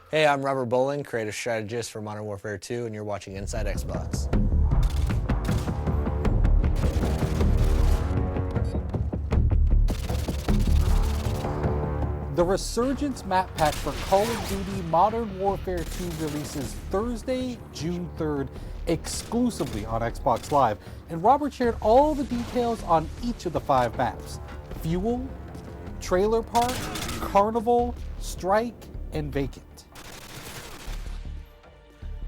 Hey, I'm Robert Bowling, creative strategist for Modern Warfare 2, and you're watching Inside Xbox. The Resurgence map pack for Call of Duty Modern Warfare 2 releases Thursday, June 3rd, exclusively on Xbox Live. And Robert shared all the details on each of the 5 maps: Fuel, Trailer Park, Carnival, Strike, and Vacant.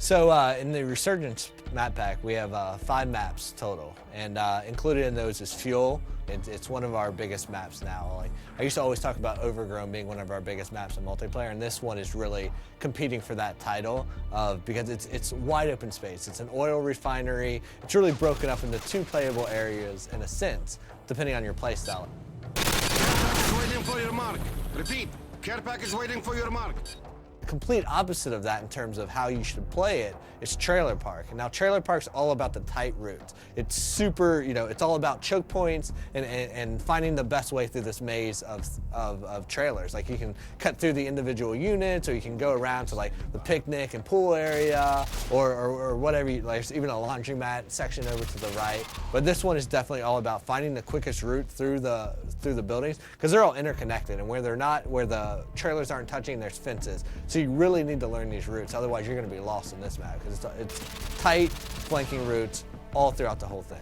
So in the Resurgence map pack, we have 5 maps total, and included in those is Fuel. It's one of our biggest maps now. Like, I used to always talk about Overgrown being one of our biggest maps in multiplayer, and this one is really competing for that title because it's wide open space. It's an oil refinery. It's really broken up into 2 playable areas in a sense, depending on your playstyle. Waiting for your mark. Repeat, care package waiting for your mark. Complete opposite of that in terms of how you should play it is Trailer Park. And now Trailer Park's all about the tight routes. It's super, it's all about choke points and finding the best way through this maze of trailers. Like, you can cut through the individual units, or you can go around to like the picnic and pool area, or whatever. Like, there's even a laundromat section over to the right. But this one is definitely all about finding the quickest route through the buildings, because they're all interconnected, and where the trailers aren't touching, there's fences. So you really need to learn these routes, otherwise you're going to be lost in this map, because it's tight flanking routes all throughout the whole thing.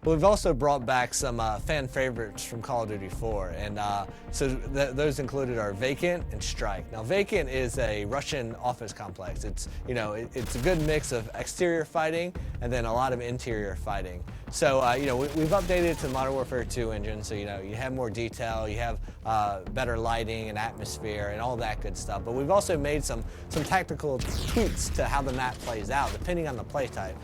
But we've also brought back some fan favorites from Call of Duty 4, and those included are Vacant and Strike. Now, Vacant is a Russian office complex. It's it's a good mix of exterior fighting and then a lot of interior fighting. So we've updated it to the Modern Warfare 2 engine, so you have more detail, you have better lighting and atmosphere and all that good stuff. But we've also made some tactical tweaks to how the map plays out depending on the play type.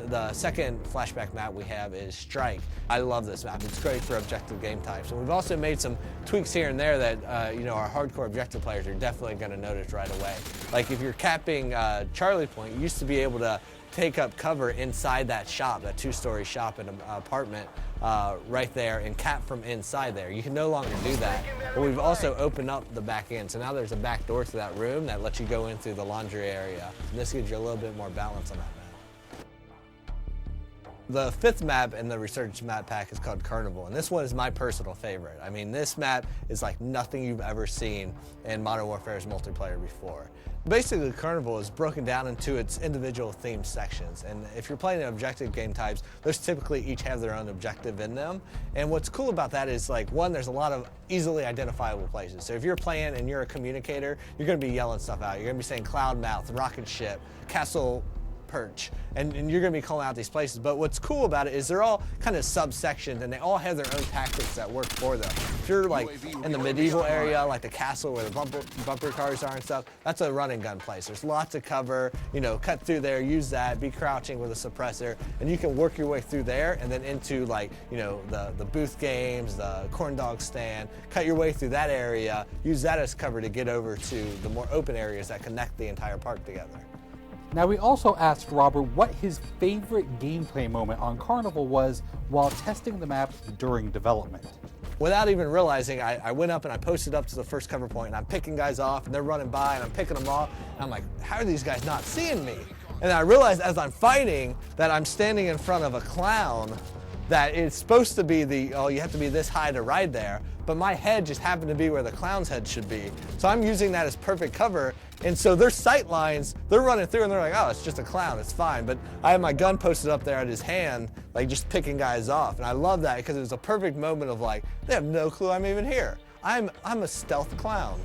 The second flashback map we have is Strike. I love this map. It's great for objective game types. And we've also made some tweaks here and there that our hardcore objective players are definitely going to notice right away. Like, if you're capping Charlie Point, you used to be able to take up cover inside that shop, that 2-story shop in an apartment right there, and cap from inside there. You can no longer do that. But we've also opened up the back end, so now there's a back door to that room that lets you go in through the laundry area. And this gives you a little bit more balance on that map. The 5th map in the Resurgence map pack is called Carnival, and this one is my personal favorite. I mean, this map is like nothing you've ever seen in Modern Warfare's multiplayer before. Basically, Carnival is broken down into its individual themed sections, and if you're playing objective game types, those typically each have their own objective in them. And what's cool about that is, like, one, there's a lot of easily identifiable places. So if you're playing and you're a communicator, you're going to be yelling stuff out. You're going to be saying Cloud Mouth, Rocket Ship, Castle Perch, and you're going to be calling out these places. But what's cool about it is they're all kind of subsections, and they all have their own tactics that work for them. If you're like in the medieval area, like the castle where the bumper cars are and stuff, that's a run and gun place. There's lots of cover, cut through there, use that, be crouching with a suppressor, and you can work your way through there and then into, like, the booth games, the corn dog stand, cut your way through that area, use that as cover to get over to the more open areas that connect the entire park together. Now, we also asked Robert what his favorite gameplay moment on Carnival was while testing the map during development. Without even realizing, I went up and I posted up to the first cover point, and I'm picking guys off, and they're running by, and I'm picking them off, and I'm like, how are these guys not seeing me? And I realized as I'm fighting that I'm standing in front of a clown that it's supposed to be you have to be this high to ride there, but my head just happened to be where the clown's head should be. So I'm using that as perfect cover, and so their sight lines, they're running through and they're like, oh, it's just a clown, it's fine. But I have my gun posted up there at his hand, like just picking guys off, and I love that because it was a perfect moment of, like, they have no clue I'm even here. I'm a stealth clown.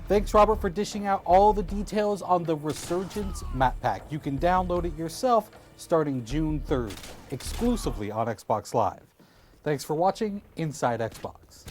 Thanks, Robert, for dishing out all the details on the Resurgence map pack. You can download it yourself starting June 3rd, exclusively on Xbox Live. Thanks for watching Inside Xbox.